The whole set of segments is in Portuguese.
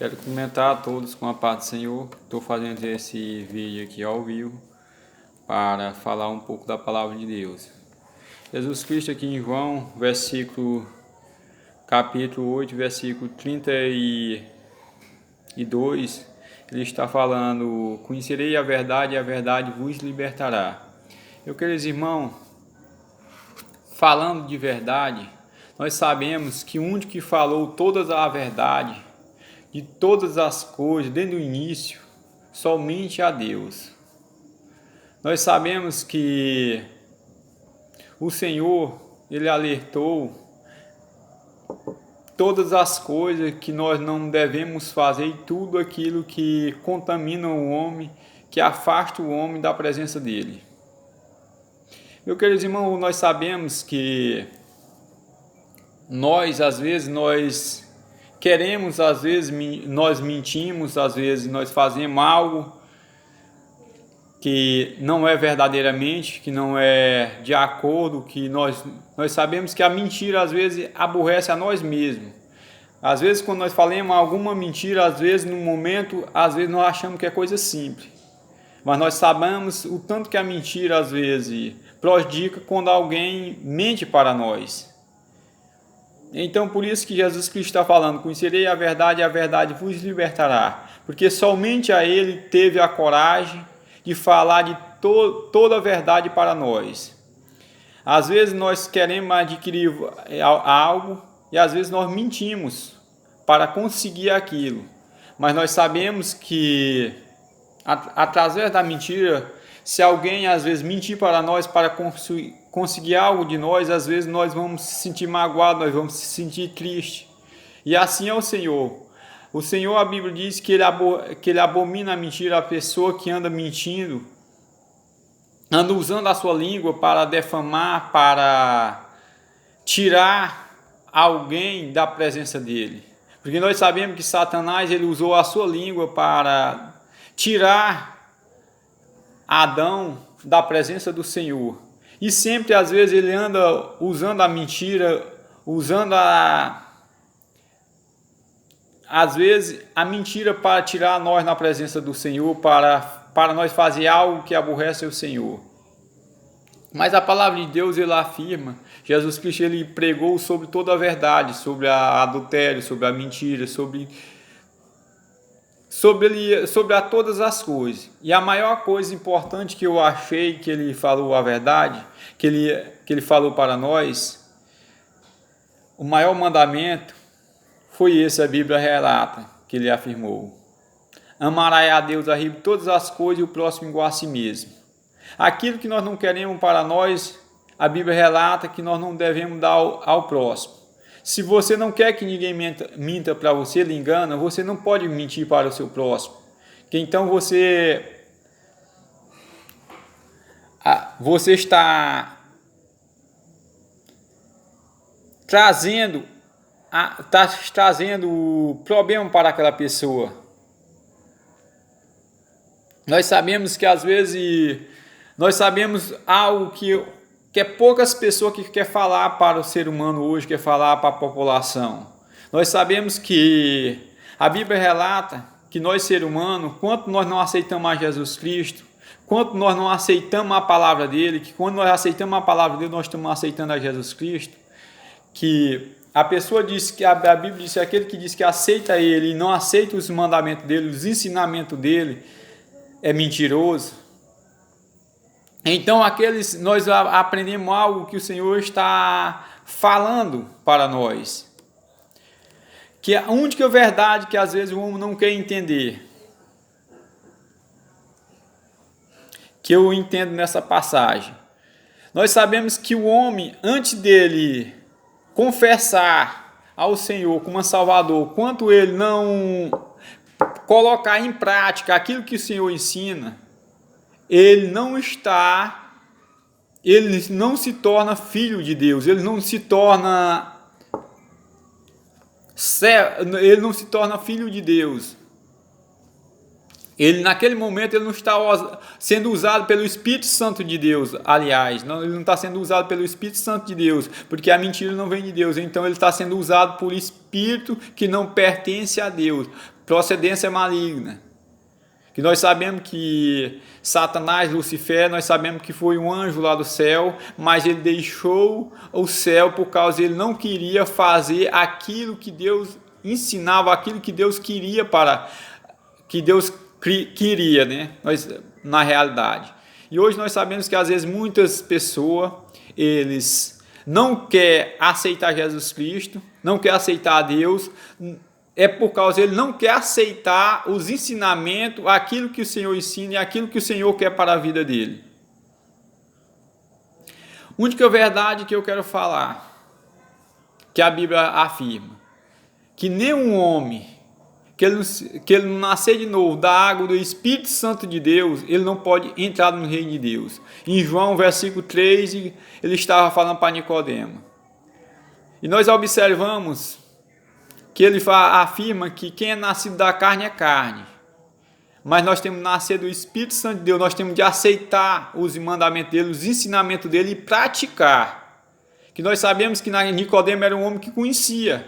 Quero cumprimentar a todos com a paz do Senhor. Estou fazendo esse vídeo aqui ao vivo para falar um pouco da palavra de Deus. Jesus Cristo aqui em João, capítulo 8, versículo 32, ele está falando: conhecerei a verdade e a verdade vos libertará. Eu, queridos irmãos, falando de verdade, nós sabemos que o único que falou toda a verdade de todas as coisas, desde o início, somente a Deus. Nós sabemos que o Senhor, Ele alertou todas as coisas que nós não devemos fazer e tudo aquilo que contamina o homem, que afasta o homem da presença dEle. Meus queridos irmãos, nós sabemos que às vezes, nós mentimos, às vezes nós fazemos algo que não é verdadeiramente, que não é de acordo, que nós sabemos que a mentira às vezes aborrece a nós mesmos. Às vezes quando nós falamos alguma mentira, às vezes no momento, às vezes nós achamos que é coisa simples. Mas nós sabemos o tanto que a mentira às vezes prejudica quando alguém mente para nós. Então, por isso que Jesus Cristo está falando: conhecerei a verdade e a verdade vos libertará. Porque somente a Ele teve a coragem de falar de toda a verdade para nós. Às vezes nós queremos adquirir algo e às vezes nós mentimos para conseguir aquilo. Mas nós sabemos que através da mentira, se alguém às vezes mentir para nós para conseguir algo de nós, às vezes nós vamos se sentir magoados, nós vamos se sentir tristes. E assim é o Senhor. O Senhor, a Bíblia diz que ele abomina a mentira, a pessoa que anda mentindo, anda usando a sua língua para defamar, para tirar alguém da presença dele. Porque nós sabemos que Satanás, ele usou a sua língua para tirar Adão da presença do Senhor. E sempre, às vezes, ele anda usando a mentira, às vezes, a mentira para tirar nós na presença do Senhor, para nós fazer algo que aborrece o Senhor. Mas a palavra de Deus, ele afirma, Jesus Cristo, ele pregou sobre toda a verdade, sobre a adultério, sobre a mentira, sobre todas as coisas. E a maior coisa importante que eu achei que ele falou a verdade, que ele falou para nós, o maior mandamento foi esse, a Bíblia relata, que ele afirmou: amarás a Deus acima de todas as coisas e o próximo igual a si mesmo. Aquilo que nós não queremos para nós, a Bíblia relata que nós não devemos dar ao próximo. Se você não quer que ninguém minta para você, lhe engana, você não pode mentir para o seu próximo. Que então você está trazendo problema para aquela pessoa. Nós sabemos que às vezes nós sabemos algo que é poucas pessoas que quer falar para o ser humano hoje, quer falar para a população. Nós sabemos que a Bíblia relata que nós, ser humano, quanto nós não aceitamos a Jesus Cristo, quanto nós não aceitamos a palavra dele, que quando nós aceitamos a palavra dele, nós estamos aceitando a Jesus Cristo, que a pessoa diz que a Bíblia diz que aquele que diz que aceita ele e não aceita os mandamentos dele, os ensinamentos dele, é mentiroso. Então nós aprendemos algo que o Senhor está falando para nós, que é a única verdade que às vezes o homem não quer entender, que eu entendo nessa passagem. Nós sabemos que o homem, antes dele confessar ao Senhor como Salvador, quanto ele não colocar em prática aquilo que o Senhor ensina, ele não se torna filho de Deus, ele não se torna filho de Deus. Ele, naquele momento, ele não está sendo usado pelo Espírito Santo de Deus. Aliás, ele não está sendo usado pelo Espírito Santo de Deus, porque a mentira não vem de Deus. Então ele está sendo usado por espírito que não pertence a Deus, procedência maligna. Que nós sabemos que Satanás, Lucifer, nós sabemos que foi um anjo lá do céu, mas ele deixou o céu por causa ele não queria fazer aquilo que Deus ensinava, aquilo que Deus queria queria, né? Na realidade. E hoje nós sabemos que às vezes muitas pessoas, eles não querem aceitar Jesus Cristo, não querem aceitar Deus, é por causa ele não quer aceitar os ensinamentos, aquilo que o Senhor ensina e aquilo que o Senhor quer para a vida dele. A única verdade que eu quero falar, que a Bíblia afirma, que nenhum homem, que ele não nascer de novo da água do Espírito Santo de Deus, ele não pode entrar no reino de Deus. Em João, versículo 3, ele estava falando para Nicodemo. E nós observamos que ele afirma que quem é nascido da carne é carne. Mas nós temos que nascer do Espírito Santo de Deus, nós temos de aceitar os mandamentos dele, os ensinamentos dele e praticar. Que nós sabemos que Nicodemo era um homem que conhecia.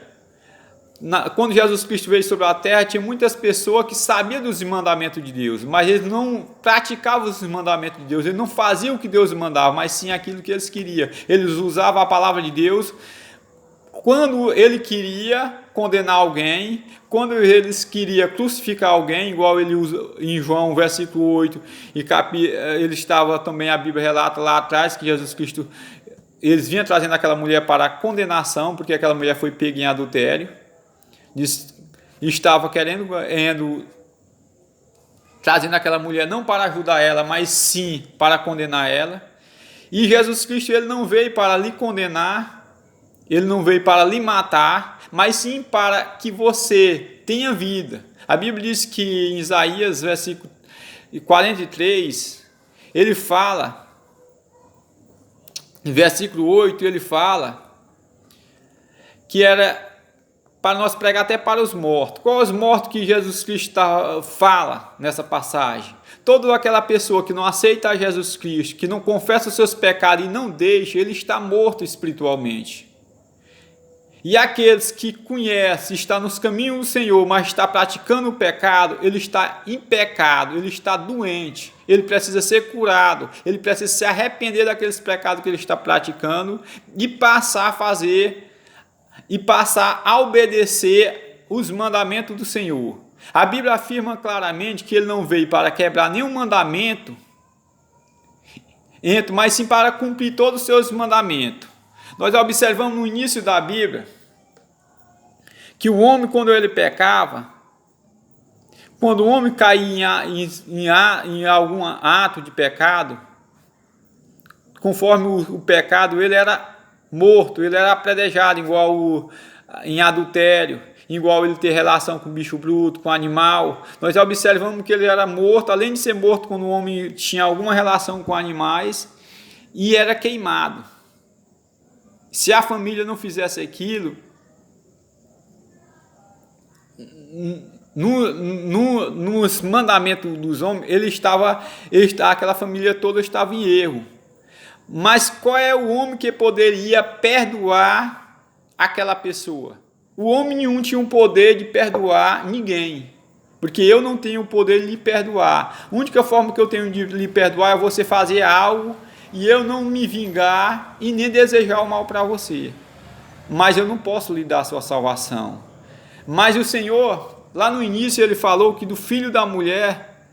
Quando Jesus Cristo veio sobre a terra, tinha muitas pessoas que sabiam dos mandamentos de Deus, mas eles não praticavam os mandamentos de Deus, eles não faziam o que Deus mandava, mas sim aquilo que eles queriam. Eles usavam a palavra de Deus quando ele queria condenar alguém, quando eles queriam crucificar alguém, igual ele usa em João, versículo 8, e ele estava também, a Bíblia relata lá atrás, que Jesus Cristo, eles vinham trazendo aquela mulher para a condenação, porque aquela mulher foi pega em adultério, estava trazendo aquela mulher não para ajudar ela, mas sim para condenar ela. E Jesus Cristo, ele não veio para lhe condenar, ele não veio para lhe matar, mas sim para que você tenha vida. A Bíblia diz que em Isaías, versículo 43, ele fala, em versículo 8, ele fala que era para nós pregar até para os mortos. Quais os mortos que Jesus Cristo fala nessa passagem? Toda aquela pessoa que não aceita Jesus Cristo, que não confessa os seus pecados e não deixa, ele está morto espiritualmente. E aqueles que conhecem, está nos caminhos do Senhor, mas está praticando o pecado, ele está em pecado, ele está doente, ele precisa ser curado, ele precisa se arrepender daqueles pecados que ele está praticando e passar a fazer, e passar a obedecer os mandamentos do Senhor. A Bíblia afirma claramente que ele não veio para quebrar nenhum mandamento, mas sim para cumprir todos os seus mandamentos. Nós observamos no início da Bíblia que o homem, quando ele pecava, quando o homem caía em algum ato de pecado, conforme o pecado, ele era morto, ele era apedrejado, igual em adultério, igual ele ter relação com bicho bruto, com animal. Nós observamos que ele era morto, além de ser morto quando o homem tinha alguma relação com animais, e era queimado. Se a família não fizesse aquilo, nos mandamentos dos homens, aquela família toda estava em erro. Mas qual é o homem que poderia perdoar aquela pessoa? O homem nenhum tinha o poder de perdoar ninguém, porque eu não tenho o poder de lhe perdoar. A única forma que eu tenho de lhe perdoar é você fazer algo e eu não me vingar e nem desejar o mal para você. Mas eu não posso lhe dar a sua salvação. Mas o Senhor, lá no início, ele falou que do filho da mulher,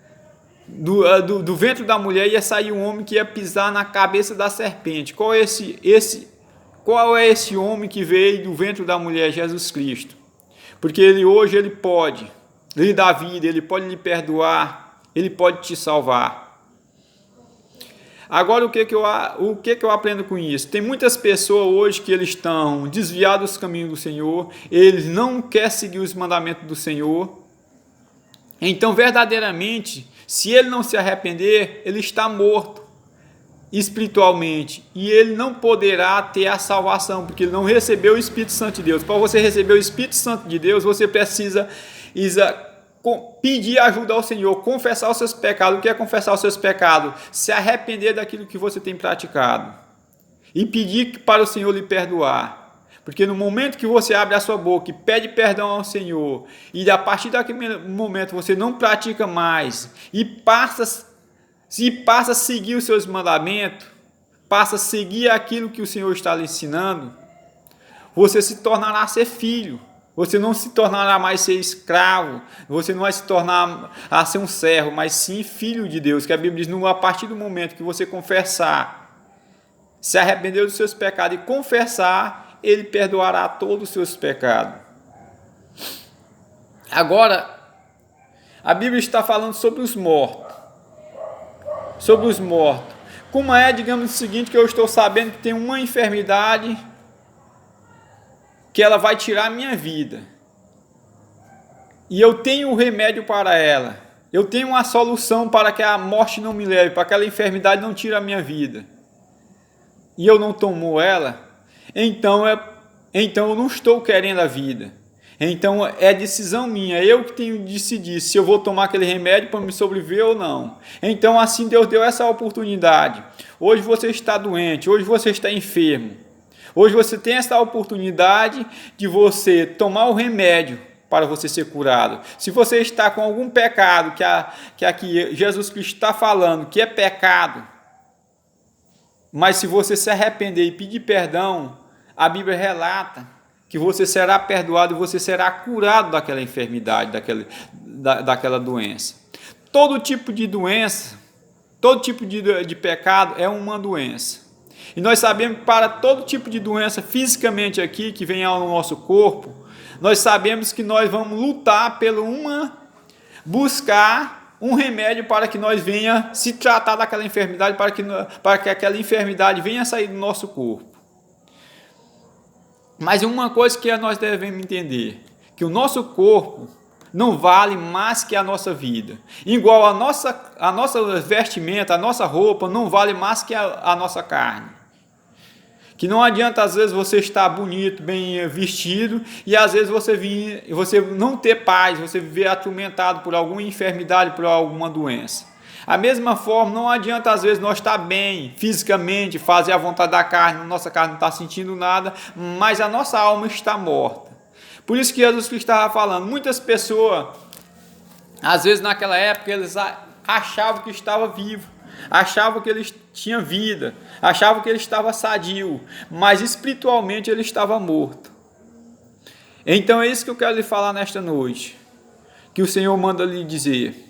do ventre da mulher, ia sair um homem que ia pisar na cabeça da serpente. Qual é esse homem que veio do ventre da mulher? Jesus Cristo. Porque hoje ele pode lhe dar vida, ele pode lhe perdoar, ele pode te salvar. Agora, o que eu aprendo com isso? Tem muitas pessoas hoje que eles estão desviados dos caminhos do Senhor, eles não querem seguir os mandamentos do Senhor. Então, verdadeiramente, se ele não se arrepender, ele está morto espiritualmente e ele não poderá ter a salvação, porque ele não recebeu o Espírito Santo de Deus. Para você receber o Espírito Santo de Deus, você precisa pedir ajuda ao Senhor, confessar os seus pecados. O que é confessar os seus pecados? Se arrepender daquilo que você tem praticado e pedir para o Senhor lhe perdoar, Porque no momento que você abre a sua boca e pede perdão ao Senhor, e a partir daquele momento você não pratica mais, e passa a seguir os seus mandamentos, passa a seguir aquilo que o Senhor está lhe ensinando, você se tornará ser filho. Você não se tornará mais ser escravo, você não vai se tornar a ser um servo, mas sim filho de Deus, que a Bíblia diz, a partir do momento que você confessar, se arrepender dos seus pecados e confessar, Ele perdoará todos os seus pecados. Agora, a Bíblia está falando sobre os mortos. Sobre os mortos. Como é, digamos o seguinte, que eu estou sabendo que tem uma enfermidade que ela vai tirar a minha vida. E eu tenho o remédio para ela. Eu tenho uma solução para que a morte não me leve, para que aquela enfermidade não tire a minha vida. E eu não tomo ela, então eu não estou querendo a vida. Então é decisão minha, eu que tenho de decidir se eu vou tomar aquele remédio para me sobreviver ou não. Então assim Deus deu essa oportunidade. Hoje você está doente, hoje você está enfermo. Hoje você tem essa oportunidade de você tomar o remédio para você ser curado. Se você está com algum pecado que aqui Jesus Cristo está falando que é pecado, mas se você se arrepender e pedir perdão, a Bíblia relata que você será perdoado e você será curado daquela enfermidade, daquela doença. Todo tipo de doença, todo tipo de pecado é uma doença. E nós sabemos que para todo tipo de doença fisicamente aqui, que vem ao nosso corpo, nós sabemos que nós vamos lutar buscar um remédio para que nós venha se tratar daquela enfermidade, para que aquela enfermidade venha sair do nosso corpo. Mas uma coisa que nós devemos entender, que o nosso corpo não vale mais que a nossa vida. Igual a nossa vestimenta, a nossa roupa não vale mais que a nossa carne. Que não adianta às vezes você estar bonito, bem vestido, e às vezes você não ter paz, você viver atormentado por alguma enfermidade, por alguma doença. A mesma forma, não adianta às vezes nós estar bem fisicamente, fazer a vontade da carne, nossa carne não está sentindo nada, mas a nossa alma está morta. Por isso que Jesus Cristo estava falando, muitas pessoas, às vezes naquela época, eles achavam que estava vivo, achavam que ele tinha vida, achavam que ele estava sadio, mas espiritualmente ele estava morto. Então é isso que eu quero lhe falar nesta noite, que o Senhor manda lhe dizer.